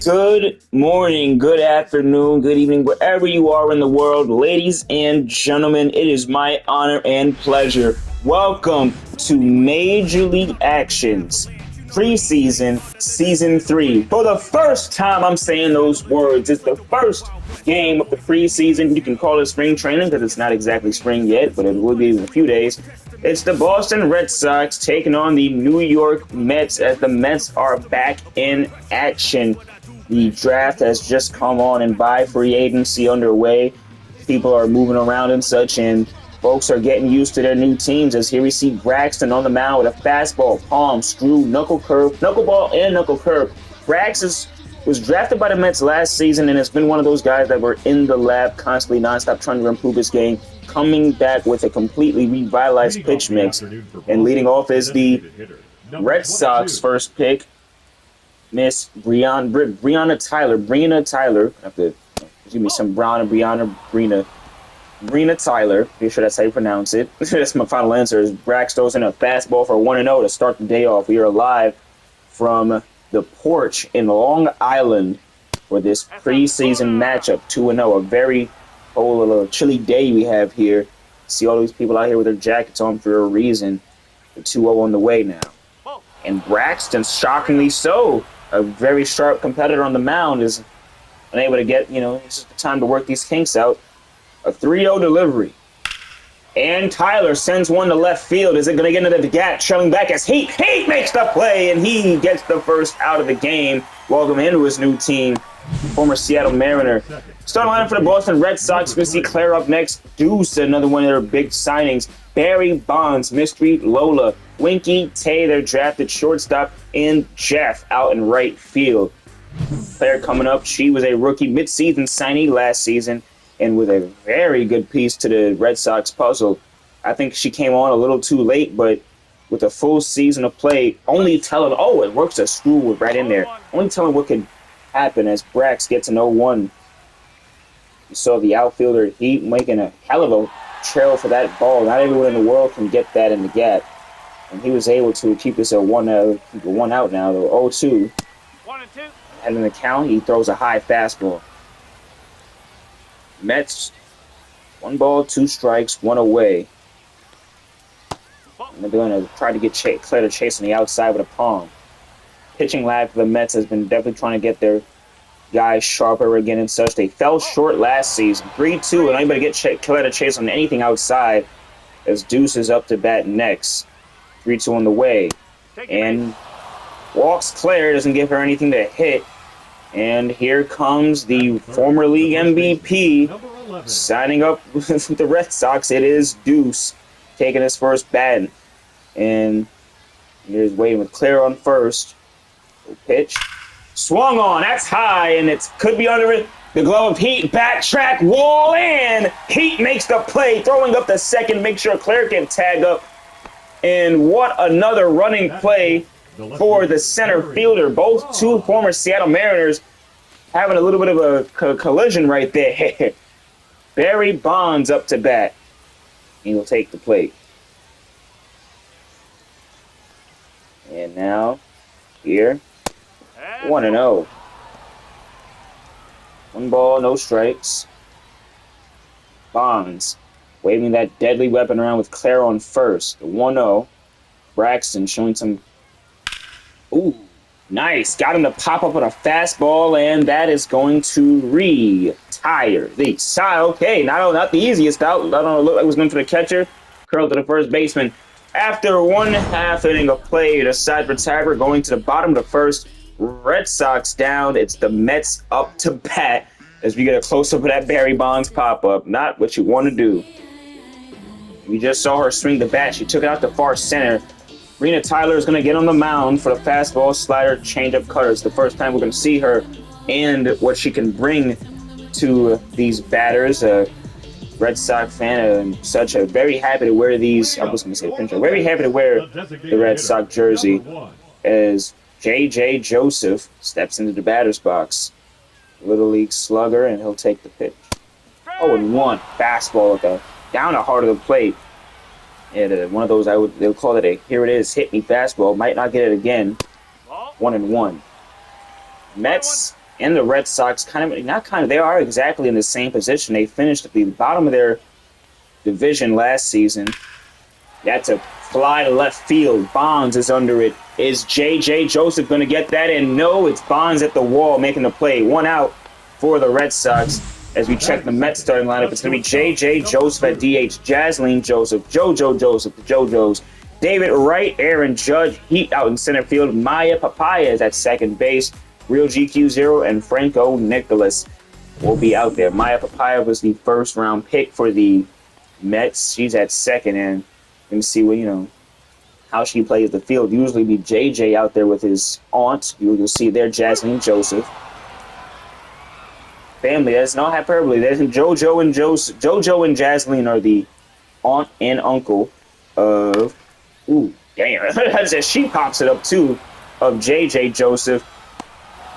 Good morning, good afternoon, good evening, wherever you are in the world. Ladies and gentlemen, it is my honor and pleasure. Welcome to Major League Action's Preseason Season 3. For the first time, I'm saying those words. It's the first game of the preseason. You can call it spring training because it's not exactly spring yet, but it will be in a few days. It's the Boston Red Sox taking on the New York Mets as the Mets are back in action. The draft has just come on and by, free agency underway. People are moving around and such, and folks are getting used to their new teams as here we see Braxton on the mound with a fastball, palm, screw, knuckleball, and knuckle curve. Was drafted by the Mets last season and has been one of those guys that were in the lab constantly, nonstop trying to improve his game, coming back with a completely revitalized pitch mix. And leading off is the Red Sox first pick, Miss Brynna Tyler. I have to give me some Brynna Tyler. Pretty sure that's how you pronounce it. That's my final answer. Is Brax throws in a fastball for 1-0 to start the day off. We are live from the porch in Long Island for this preseason matchup. 2-0. A very cold little chilly day we have here. See all these people out here with their jackets on for a reason. The 2-0 on the way now. And Braxton, shockingly so, a very sharp competitor on the mound, is unable to get, it's the time to work these kinks out. A 3-0 delivery. And Tyler sends one to left field. Is it going to get into the gap? Trailing back as Heat makes the play, and he gets the first out of the game. Welcome into his new team, former Seattle Mariner. Starting line for the Boston Red Sox, we see Claire up next. Deuce, another one of their big signings. Barry Bonds, Mystery Lola, Winky Taylor, drafted shortstop, and Jeff out in right field. Claire coming up, she was a rookie midseason signee last season and with a very good piece to the Red Sox puzzle. I think she came on a little too late, but with a full season of play, only telling, it works a screw right in there. Only telling what could happen as Brax gets an 0-1. You saw the outfielder Heat making a hell of a trail for that ball. Not everyone in the world can get that in the gap. And he was able to keep this a one out now, though. 0-2. 1-2. And in the count, he throws a high fastball. Mets, 1 ball, 2 strikes, 1 away. And they're going to try to get Claire to chase on the outside with a palm. Pitching lag for the Mets has been definitely trying to get their guys sharper again and such. They fell short last season. 3-2, and anybody get Claire to chase on anything outside as Deuce is up to bat next. 3-2 on the way. And walks Claire, doesn't give her anything to hit. And here comes the former league MVP signing up with the Red Sox. It is Deuce taking his first bat. And here's waiting with Claire on first. Pitch. Swung on. That's high, and it could be under it. The glove of Heat. Backtrack. Wall in. Heat makes the play. Throwing up the second. Make sure Claire can tag up. And what another running play for the center fielder. Both two former Seattle Mariners having a little bit of a collision right there. Barry Bonds up to bat. He will take the plate. And now, here, 1-0. 1 ball, no strikes. Bonds waving that deadly weapon around with Claire on first. The 1-0. Braxton showing some... Ooh, nice. Got him to pop up on a fastball, and that is going to retire the side. Okay, not the easiest out. I don't know, look like it was going for the catcher. Curled to the first baseman. After 1/2 inning of play, the side retire going to the bottom of the first. Red Sox down. It's the Mets up to bat as we get a close-up of that Barry Bonds pop-up. Not what you want to do. We just saw her swing the bat. She took it out to far center. Brynna Tyler is going to get on the mound for the fastball, slider, changeup, cutter. It's the first time we're going to see her and what she can bring to these batters. Red Sox fan and such. Very happy to wear these. I was going to say pincher. Very happy to wear the Red Sox jersey as J.J. Joseph steps into the batter's box. Little league slugger, and he'll take the pitch. 0-1 fastball at the down the heart of the plate. And one of those they'll call it a here it is hit me fastball. Might not get it again. 1-1. Mets and the Red Sox they are exactly in the same position. They finished at the bottom of their division last season. That's a fly to left field. Bonds is under it. Is J.J. Joseph going to get that in? No, it's Bonds at the wall making the play. 1 out for the Red Sox. As we check the Mets starting lineup, it's going to be J.J. Joseph at DH, Jasleen Joseph, JoJo Joseph, the JoJos, David Wright, Aaron Judge, Heat out in center field, Maya Papaya is at second base, Real GQ0, and Franco Nicholas will be out there. Maya Papaya was the first round pick for the Mets. She's at second, and let me see what, how she plays the field. Usually be JJ out there with his aunt. You'll see there Jasleen Joseph. Family, that's no hyperbole. There's JoJo and Joseph. JoJo and Jasleen are the aunt and uncle of, ooh, damn, as she pops it up too, of JJ Joseph.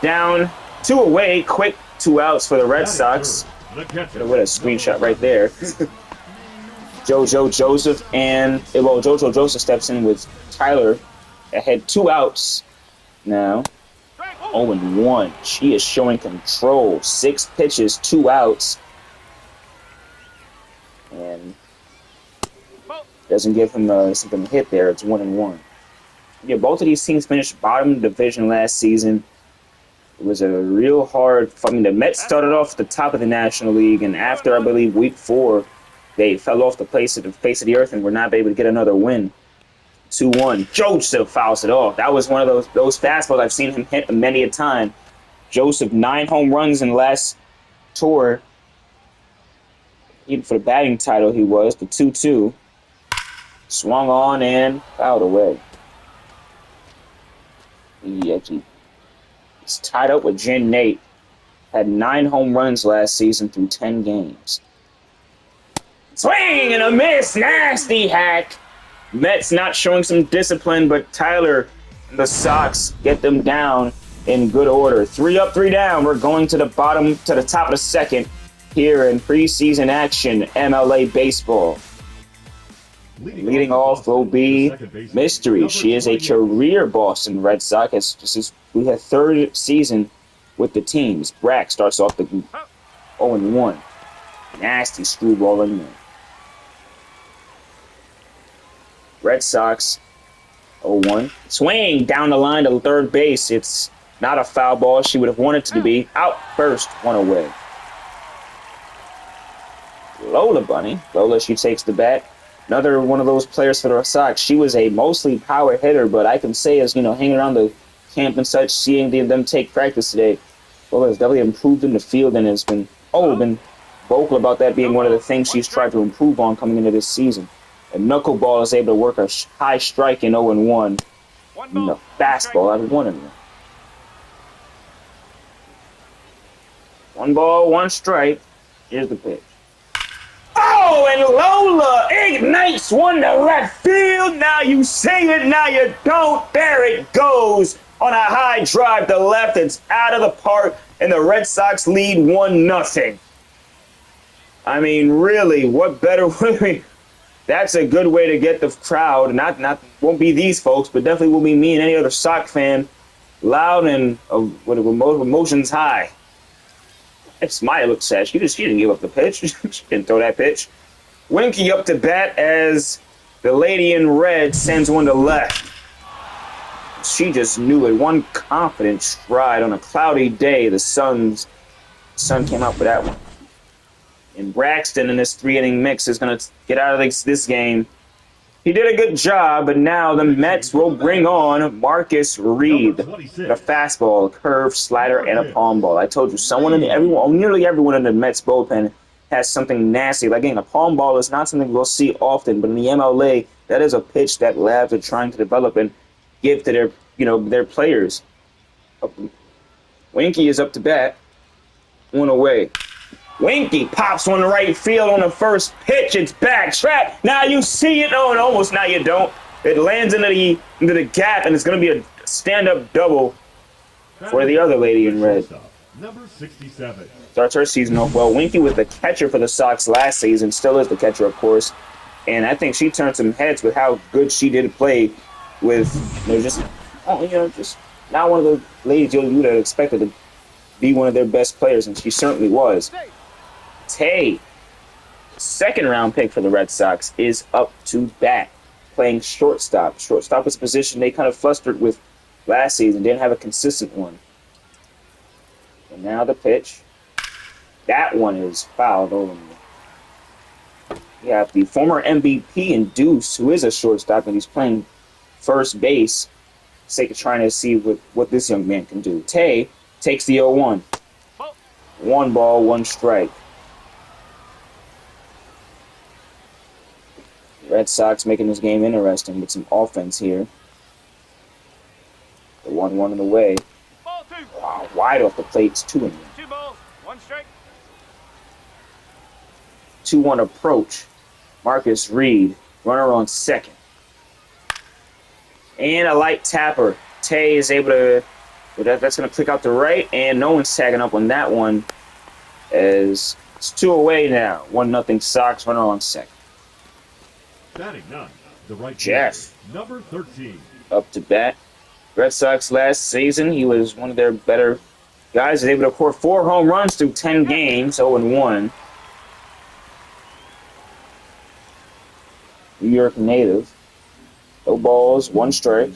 Down, 2 away, quick 2 outs for the Red Sox. What a screenshot right there. JoJo Joseph and, well, JoJo Joseph steps in with Tyler ahead, 2 outs now. 0-1. She is showing control. 6 pitches, 2 outs. And doesn't give him something to hit there. It's 1-1. Yeah, both of these teams finished bottom of the division last season. It was a real hard. I mean, the Mets started off at the top of the National League, and after, I believe, week 4, they fell off the face of the earth and were not able to get another win. 2-1. Joseph fouls it off. That was one of those fastballs I've seen him hit many a time. Joseph, 9 home runs in the last tour. Even for the batting title, he was the 2-2. Swung on and fouled away. He actually is tied up with Jen Nate. Had 9 home runs last season through 10 games. Swing and a miss. Nasty hack. Mets not showing some discipline, but Tyler and the Sox get them down in good order. 3 up, 3 down. We're going to the top of the second here in preseason action, MLA Baseball. Leading off will be Mystery. She is a career Boston Red Sox. This is we had 3rd season with the teams. Brax starts off the 0-1. Nasty screwball in there. Red Sox, 0-1. Swing down the line to 3rd base. It's not a foul ball. She would have wanted it to be. Out first, 1 away. Lola Bunny. Lola, she takes the bat. Another one of those players for the Red Sox. She was a mostly power hitter, but I can say as, hanging around the camp and such, seeing them take practice today, Lola has definitely improved in the field and has been vocal about that being one of the things she's tried to improve on coming into this season. A knuckleball is able to work a high strike in 0-1. The fastball out of 1-1. 1 ball, 1 strike. Here's the pitch. Oh, and Lola ignites 1 to left field. Now you see it, now you don't. There it goes on a high drive to left. It's out of the park, and the Red Sox lead 1-0. I mean, really, what better way? That's a good way to get the crowd. Won't be these folks, but definitely will be me and any other Sox fan, loud and with emotions high. Smiley looks sad. She didn't give up the pitch. She didn't throw that pitch. Winky up to bat as the lady in red sends 1 to left. She just knew it. 1 confident stride on a cloudy day. The sun came out for that one. And Braxton in this 3-inning mix is going to get out of this game. He did a good job, but now the Mets will bring on Marcus Reed. A fastball, a curve, slider, and a palm ball. I told you, nearly everyone in the Mets bullpen has something nasty. Like, again, a palm ball is not something we'll see often, but in the MLA, that is a pitch that labs are trying to develop and give to their players. Winky is up to bat. 1 away. Winky pops 1 to right field on the first pitch. It's back trap. Now you see it. Oh, and almost now you don't. It lands into the gap, and it's going to be a stand-up double for the other lady in red. Number 67. Starts her season off well. Winky was the catcher for the Sox last season. Still is the catcher, of course. And I think she turned some heads with how good she did play with just not one of the ladies you would have expected to be one of their best players, and she certainly was. Tay, second-round pick for the Red Sox, is up to bat, playing shortstop. Shortstop is a position they kind of flustered with last season, didn't have a consistent one. And now the pitch. That one is fouled over. You have the former MVP in Deuce, who is a shortstop, and he's playing first base. For the sake of trying to see what this young man can do. Tay takes the 0-1. 1 ball, 1 strike. Red Sox making this game interesting with some offense here. The 1-1 in the way. Wow, wide off the plate. It's 2-1. 2 balls, 1 strike. 2-1 approach. Marcus Reed, runner on second. And a light tapper. Tay is able to, that's going to click out to right, and no one's tagging up on that one, as it's 2 away now. 1-0 Sox, runner on second. Batting 9, the right Jeff. fielder, number 13. Up to bat. Red Sox last season, he was one of their better guys. He was able to score 4 home runs through 10 games, 0-1. New York native. No balls, 1 strike.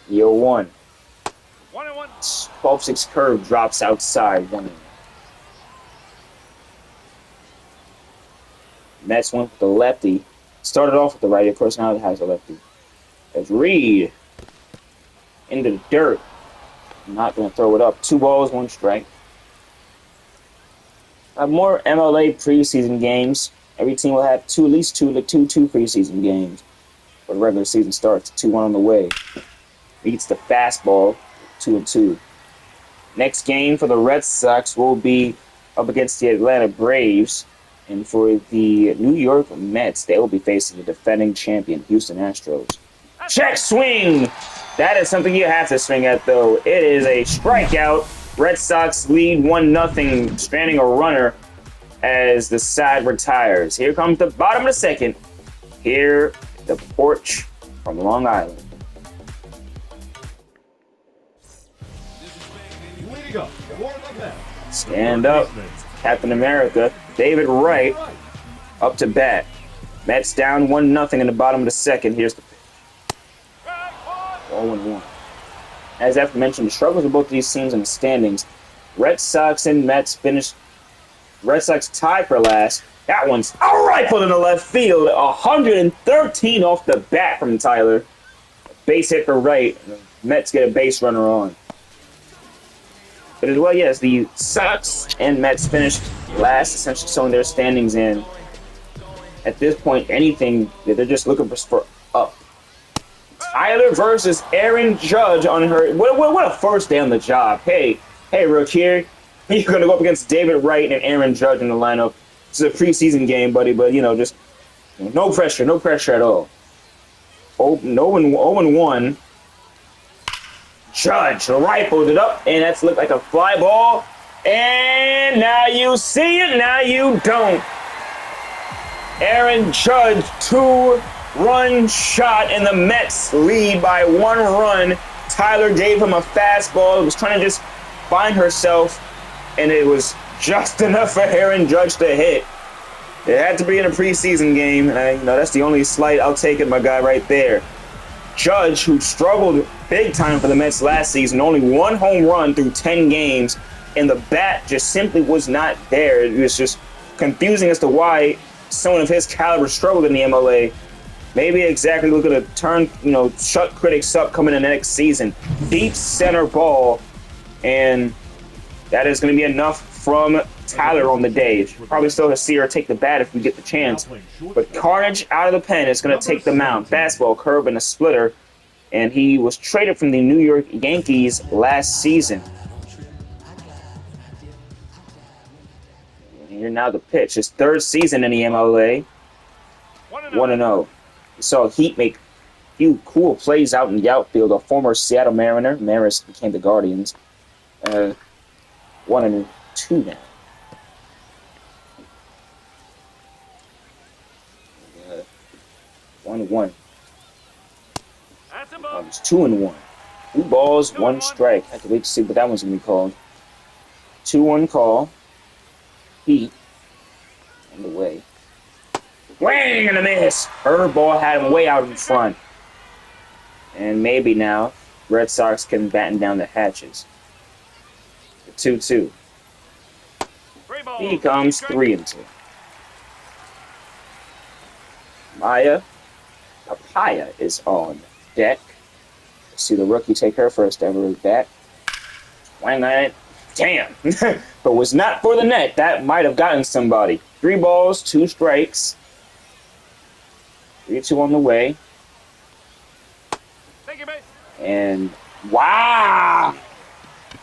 0-1. 1-1. 12-6 curve drops outside. 1-1. Mets went with the lefty. Started off with the righty. Of course, now it has a lefty. As Reed into the dirt. Not going to throw it up. 2 balls, 1 strike. More MLA preseason games. Every team will have at least two preseason games. But the regular season starts. 2-1 on the way. Beats the fastball. 2-2. Next game for the Red Sox will be up against the Atlanta Braves. And for the New York Mets, they will be facing the defending champion, Houston Astros. Check swing! That is something you have to swing at, though. It is a strikeout. Red Sox lead 1-0, stranding a runner as the side retires. Here comes the bottom of the second. Here, the porch from Long Island. Leading up for the Mets. Stand up, Captain America. David Wright up to bat. Mets down 1-0 in the bottom of the second. Here's the pitch. 0-1. As I've mentioned, the struggles of both of these teams in the standings. Red Sox and Mets finished. Red Sox tied for last. That one's all rifled in the left field. 113 off the bat from Tyler. Base hit for Wright. Mets get a base runner on. But as well, yes, the Sox and Mets finished last, essentially showing their standings in. At this point, anything, they're just looking for up. Tyler versus Aaron Judge on her. What a first day on the job. Hey, Rook here. You're going to go up against David Wright and Aaron Judge in the lineup. This is a preseason game, buddy, but, just no pressure at all. 0-1. Judge rifled it up, and that's looked like a fly ball. And now you see it, now you don't. Aaron Judge, 2-run shot, and the Mets lead by 1 run. Tyler gave him a fastball. It was trying to just find herself, and it was just enough for Aaron Judge to hit. It had to be in a preseason game, and that's the only slight. I'll take it, my guy, right there. Judge, who struggled big time for the Mets last season, only 1 home run through 10 games, and the bat just simply was not there. It was just confusing as to why someone of his caliber struggled in the MLA. Maybe exactly looking to turn, shut critics up coming in the next season. Deep center ball, and that is going to be enough from Tyler on the day. Probably still to see her take the bat if we get the chance. But Carnage out of the pen is going to take the mound. Fastball, curve, and a splitter. And he was traded from the New York Yankees last season. And here now the pitch. His 3rd season in the MLA. 1-0. We saw Heat make a few cool plays out in the outfield. A former Seattle Mariner. Maris became the Guardians. 1-2 now. 1-1. It's 2-1. 2 balls, 2 and 1 1. strike. I have to wait to see what that one's going to be called. 2-1 call. Heat. On the way. Swing and a miss. Curveball had him way out in front. And maybe now, Red Sox can batten down the hatches. The 2-2. 3 balls. He comes 2 strikes. 3-2. Maya Papaya is on deck. See the rookie take her first ever at bat. Swing on it. Damn. But was not for the net. That might have gotten somebody. 3 balls, 2 strikes. 3-2 on the way. Take your base. And wow.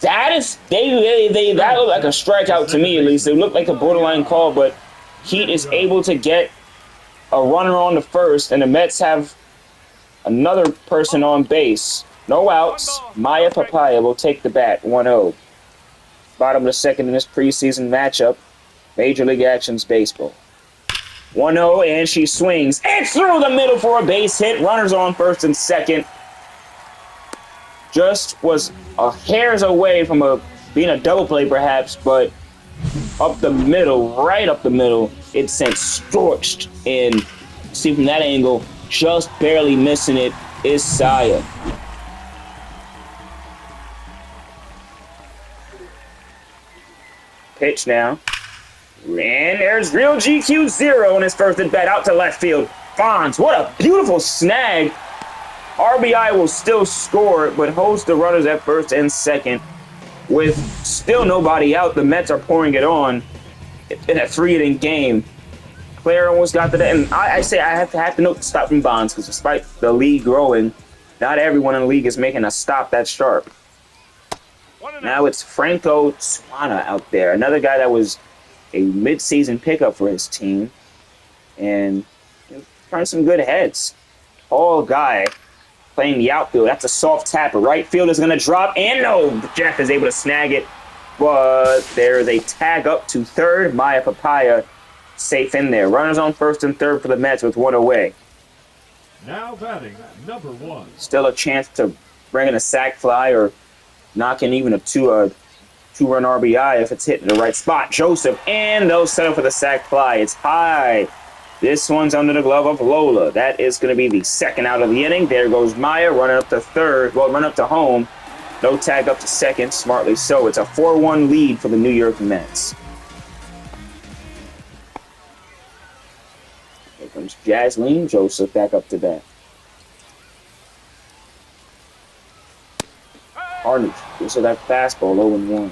That is that looked like a strikeout to me, at least. It looked like a borderline call, but Heat is able to get a runner on the first, and the Mets have another person on base. No outs. Maya Papaya will take the bat. 1-0. Bottom of the second in this preseason matchup. Major League Action's baseball. 1-0, and she swings. And through the middle for a base hit. Runners on first and second. Just was a hairs away from being a double play, perhaps, but up the middle, right up the middle, it sent scorched in. See from that angle, just barely missing it is Saya. Pitch now. And there's real GQ0 in his first at bat out to left field. Bonds, what a beautiful snag. RBI will still score, but holds the runners at first and second. With still nobody out, the Mets are pouring it on in a 3-inning game. Claire almost got to that, and I say I have to note the stop from Bonds, because despite the league growing, not everyone in the league is making a stop that sharp. Now it's Franco Tuana out there, another guy that was a mid-season pickup for his team, and trying some good heads. Tall guy playing the outfield. That's a soft tapper. Right field is going to drop, and no, Jeff is able to snag it, but there's a tag up to third. Maya Papaya safe in there. Runners on first and third for the Mets with 1 away. Now batting, number 1. Still a chance to bring in a sac fly or knock in even a two-run RBI if it's hitting the right spot. Joseph, and they'll settle for the sac fly. It's high. This one's under the glove of Lola. That is going to be the second out of the inning. There goes Maya running up to third. Well, run up to home. No tag up to second. Smartly so. It's a 4-1 lead for the New York Mets. Here comes Jasleen Joseph back up to bat. Carnage. This is that fastball, 0-1.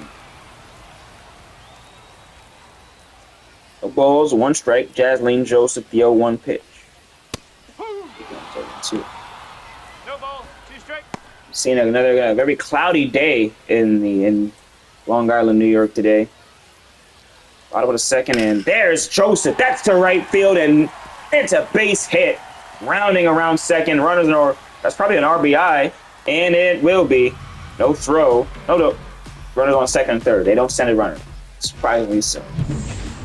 No balls, 1 strike. Jasleen Joseph, the 0-1 pitch. No ball. 2 strikes. Seeing another very cloudy day in Long Island, New York today. Bottom of the second, and there's Joseph. That's to right field, and it's a base hit. Rounding around second. Runners are, that's probably an RBI, and it will be. No throw. No. Runners on second and third. They don't send a runner. Surprisingly so.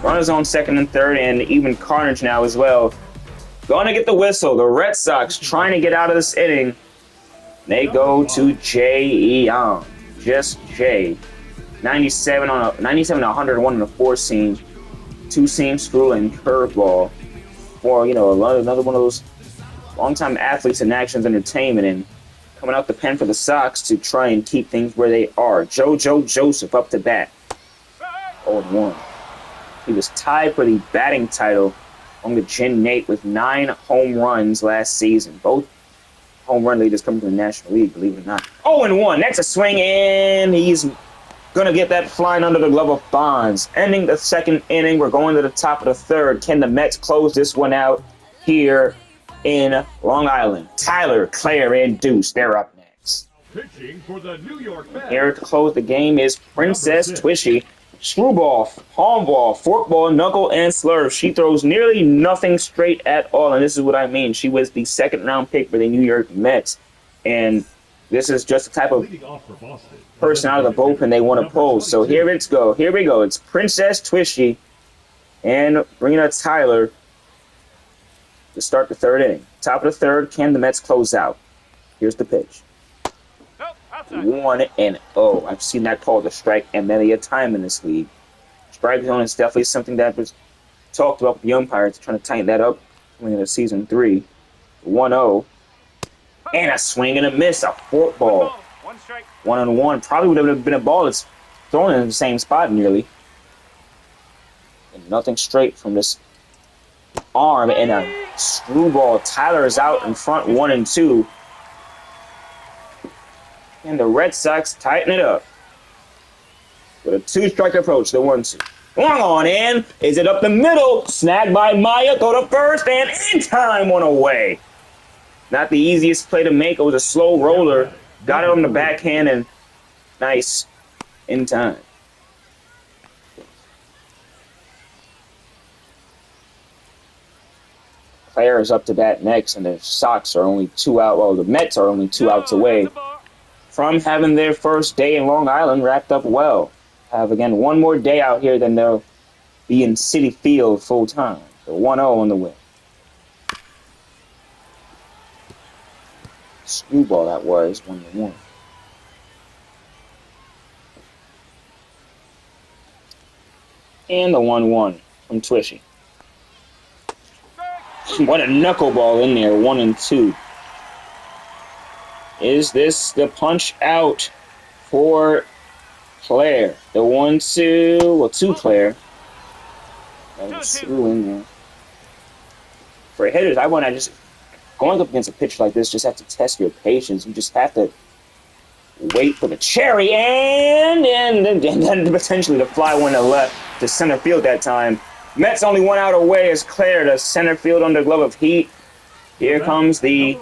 Runners on second and third, and even Carnage now as well. Going to get the whistle. The Red Sox trying to get out of this inning. They go to Jay Young. Just Jay. 97 to 101 in the 4-seam. 2-seam screw and curveball. For, another one of those longtime athletes in Actions Entertainment, and coming out the pen for the Sox to try and keep things where they are. JoJo Joseph up to bat. 0-1. He was tied for the batting title on the Gin Nate with 9 home runs last season. Both home run leaders coming from the National League, believe it or not. 0-1. That's a swing, and he's going to get that flying under the glove of Bonds. Ending the second inning. We're going to the top of the third. Can the Mets close this one out here in Long Island? Tyler, Claire, and Deuce, they're up next. Pitching for the New York Mets. Here to close the game is Princess Twishy. Screwball, palm ball, forkball, knuckle, and slurve. She throws nearly nothing straight at all, and this is what I mean. She was the second-round pick for the New York Mets, and this is just the type of person out of the bullpen they want to pull. So here we go. It's Princess Twishy and Brynna Tyler to start the third inning. Top of the third, can the Mets close out? Here's the pitch. Nope. 1-0. I've seen that called a strike and many a time in this league. Strike zone is definitely something that was talked about with the umpires, trying to tighten that up coming into season 3. 1-0. And a swing and a miss, a fork ball. 1 strike. 1-on-1. Probably would have been a ball that's thrown in the same spot nearly. And nothing straight from this arm, and a screwball. Tyler is out in front, 1-2. And the Red Sox tighten it up with a 2-strike approach, the 1-2. Long on in. Is it up the middle? Snagged by Maya. Go to first, and in time, one away. Not the easiest play to make. It was a slow roller. Got it on the backhand, and nice in time. Claire is up to bat next, and the Sox are only 2 out. Well, the Mets are only 2 outs away from having their first day in Long Island wrapped up well. Have, again, one more day out here, then they'll be in Citi Field full time. So 1-0 on the win. Screwball that was, 1-1. And the 1-1 from Twishy. What a knuckleball in there, 1-2. Is this the punch out for Claire? The 1-2, well, to Claire. That was 2 in there. For hitters, I want to just, going up against a pitch like this, just have to test your patience. You just have to wait for the cherry, and then potentially the fly one to left to center field that time. Mets only 1 out away as Claire to center field under glove of heat. Here comes the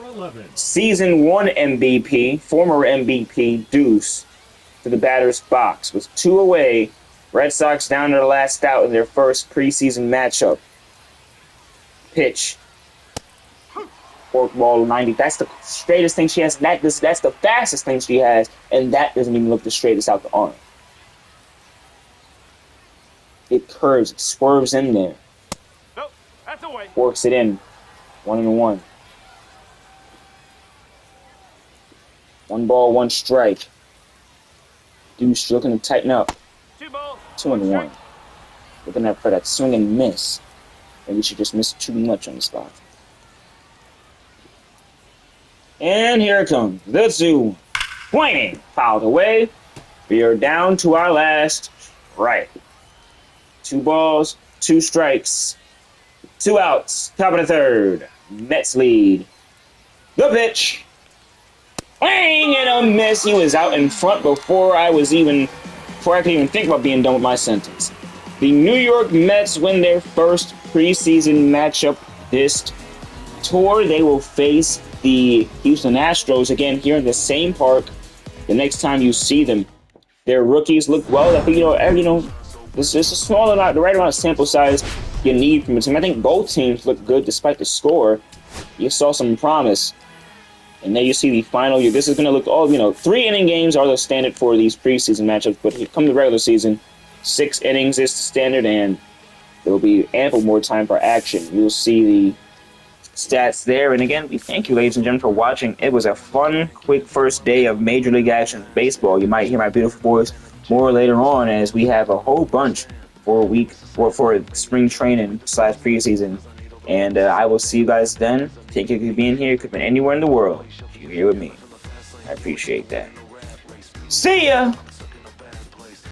season 1 MVP, former MVP, Deuce, to the batter's box. With 2 away, Red Sox down to the last out in their first preseason matchup. Pitch. Forkball 90. That's the straightest thing she has. That's the fastest thing she has, and that doesn't even look the straightest out the arm. It curves, it swerves in there. Nope, that's away. Works it in. 1-1. 1 ball, 1 strike. Deuce looking to tighten up. 2 balls. 2-1. Looking for that swing and miss. Maybe she just missed too much on the spot. And here it comes. The 2. Swinging. Fouled away. We are down to our last strike. 2 balls, 2 strikes, 2 outs, top of the 3rd. Mets lead. The pitch. Bang, and a miss. He was out in front before I could even think about being done with my sentence. The New York Mets win their first preseason matchup this tour. They will face the Houston Astros again here in the same park the next time you see them. Their rookies look well. I think, it's just a small amount, the right amount of sample size you need from a team. I think both teams look good despite the score. You saw some promise. And then you see the final year. This is going to look 3-inning games are the standard for these preseason matchups. But here come the regular season, 6 innings is the standard, and there will be ample more time for action. You'll see the stats there. And again, we thank you, ladies and gentlemen, for watching. It was a fun, quick first day of Major League Action baseball. You might hear my beautiful voice more later on as we have a whole bunch for spring training / preseason. And I will see you guys then. Thank you for being here. You could have been anywhere in the world. You're here with me. I appreciate that. See ya!